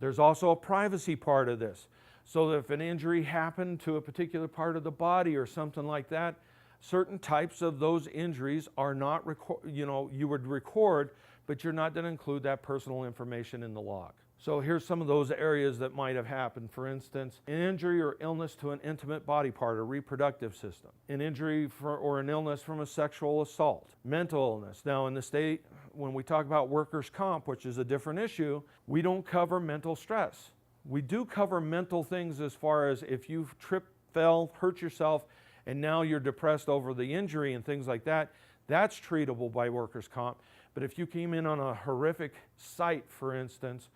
There's also a privacy part of this. So that if an injury happened to a particular part of the body or something like that, certain types of those injuries are not, you would record, but you're not going to include that personal information in the log. So here's some of those areas that might have happened. For instance, an injury or illness to an intimate body part or reproductive system, an injury or an illness from a sexual assault, mental illness. Now in the state, when we talk about workers' comp, which is a different issue, we don't cover mental stress. We do cover mental things as far as if you've tripped, fell, hurt yourself, and now you're depressed over the injury and things like that, that's treatable by workers' comp. But if you came in on a horrific site, for instance,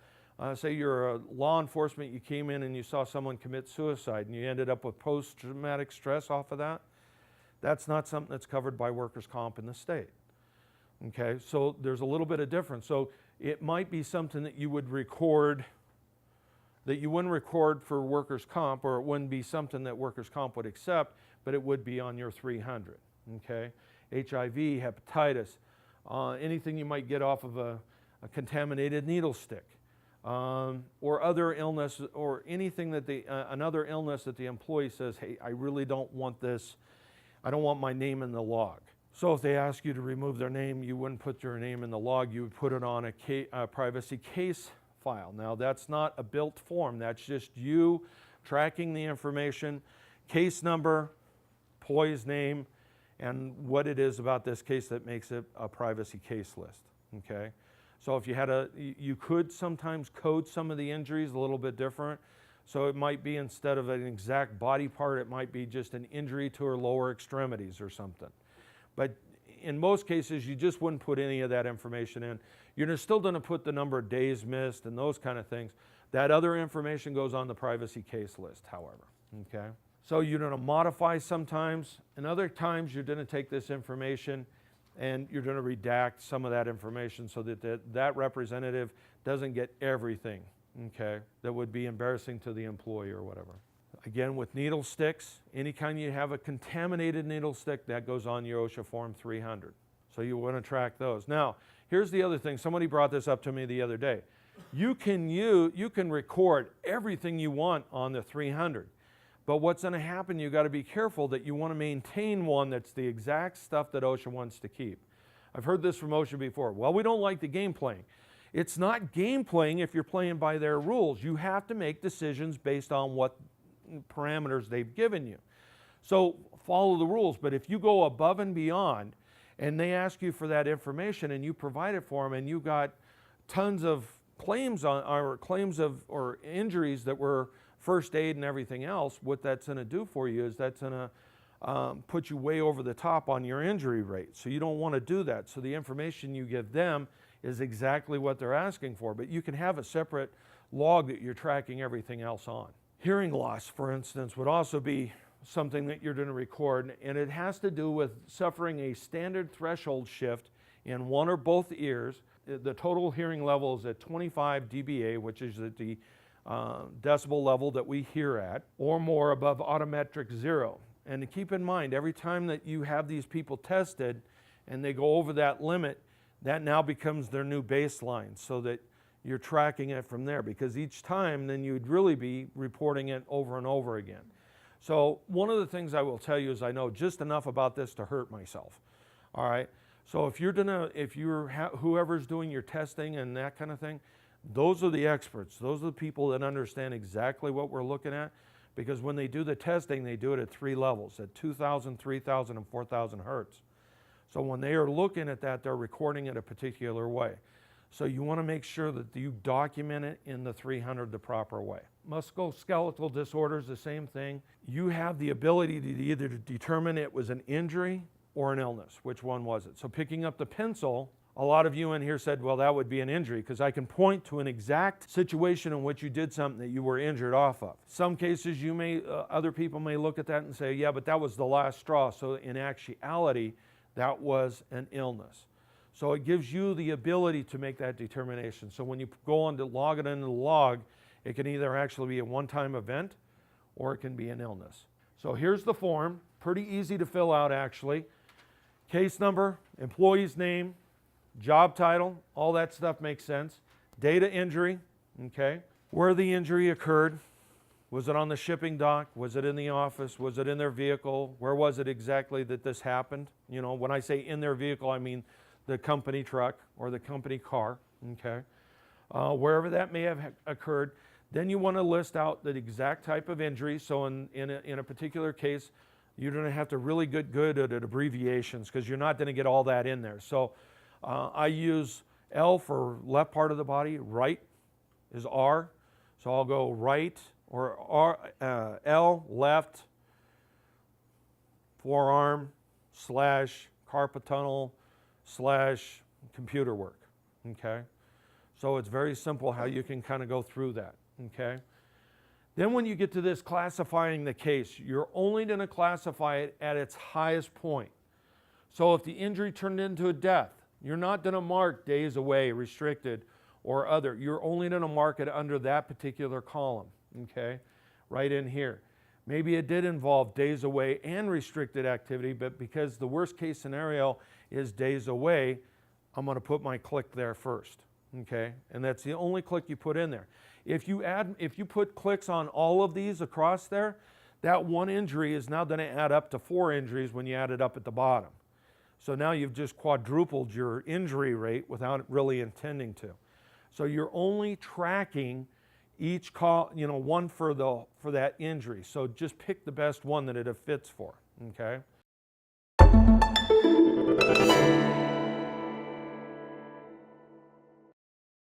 say you're a law enforcement, you came in and you saw someone commit suicide and you ended up with post-traumatic stress off of that, that's not something that's covered by workers' comp in the state. Okay, so there's a little bit of difference. So it might be something that you would record, that you wouldn't record for workers' comp, or it wouldn't be something that workers' comp would accept, but it would be on your 300, okay? HIV, hepatitis, anything you might get off of a contaminated needle stick, or other illness, or anything that another illness that the employee says, hey, I really don't want this, I don't want my name in the log. So if they ask you to remove their name, you wouldn't put your name in the log, you would put it on a privacy case file. Now that's not a built form, that's just you tracking the information, case number, employee's name, and what it is about this case that makes it a privacy case list, okay? So if you had you could sometimes code some of the injuries a little bit different. So it might be, instead of an exact body part, it might be just an injury to her lower extremities or something. But in most cases, you just wouldn't put any of that information in. You're still going to put the number of days missed and those kind of things. That other information goes on the privacy case list, however, okay? So you're going to modify sometimes, and other times you're going to take this information and you're going to redact some of that information so that that representative doesn't get everything, okay, that would be embarrassing to the employee or whatever. Again, with needle sticks, anytime you have a contaminated needle stick, that goes on your OSHA Form 300. So you want to track those. Now, here's the other thing. Somebody brought this up to me the other day. You can record everything you want on the 300. But what's going to happen, you've got to be careful that you want to maintain one that's the exact stuff that OSHA wants to keep. I've heard this from OSHA before. Well, we don't like the game playing. It's not game playing if you're playing by their rules. You have to make decisions based on what parameters they've given you. So follow the rules. But if you go above and beyond and they ask you for that information and you provide it for them and you got tons of claims or injuries that were first aid and everything else, what that's going to do for you is that's going to put you way over the top on your injury rate. So you don't want to do that. So the information you give them is exactly what they're asking for. But you can have a separate log that you're tracking everything else on. Hearing loss, for instance, would also be something that you're going to record, and it has to do with suffering a standard threshold shift in one or both ears. The total hearing level is at 25 dBA, which is at the decibel level that we hear at, or more above autometric 0. And to keep in mind, every time that you have these people tested and they go over that limit, that now becomes their new baseline, so that you're tracking it from there, because each time then you'd really be reporting it over and over again. So one of the things I will tell you is I know just enough about this to hurt myself. All right. So if whoever's doing your testing and that kind of thing, those are the experts. Those are the people that understand exactly what we're looking at, because when they do the testing, they do it at 3 levels, at 2,000, 3,000, and 4,000 hertz. So when they are looking at that, they're recording it a particular way. So you want to make sure that you document it in the 300 the proper way. Musculoskeletal disorders, the same thing. You have the ability to either determine it was an injury or an illness. Which one was it? So picking up the pencil, a lot of you in here said, well, that would be an injury, because I can point to an exact situation in which you did something that you were injured off of. Some cases other people may look at that and say, yeah, but that was the last straw. So in actuality, that was an illness. So it gives you the ability to make that determination. So when you go on to log it into the log, it can either actually be a one-time event or it can be an illness. So here's the form, pretty easy to fill out actually. Case number, employee's name, job title, all that stuff makes sense. Date of injury, okay? where the injury occurred. Was it on the shipping dock? Was it in the office? Was it in their vehicle? Where was it exactly that this happened? You know, when I say in their vehicle, I mean the company truck or the company car, okay? Wherever that may have occurred, then you want to list out the exact type of injury. So in a particular case, you're going to have to really get good at abbreviations because you're not going to get all that in there. So I use L for left part of the body, right is R. So I'll go right or R, L, left, forearm, slash, carpal tunnel, slash, computer work, okay? So it's very simple how you can kind of go through that, okay? Then when you get to this classifying the case, you're only going to classify it at its highest point. So if the injury turned into a death, you're not going to mark days away, restricted, or other. You're only going to mark it under that particular column, okay? Right in here. Maybe it did involve days away and restricted activity, but because the worst case scenario is days away, I'm going to put my click there first, okay? And that's the only click you put in there. If you put clicks on all of these across there, that one injury is now going to add up to 4 injuries when you add it up at the bottom. So now you've just quadrupled your injury rate without really intending to. So you're only tracking each call, you know, one for that injury. So just pick the best one that it fits for, okay?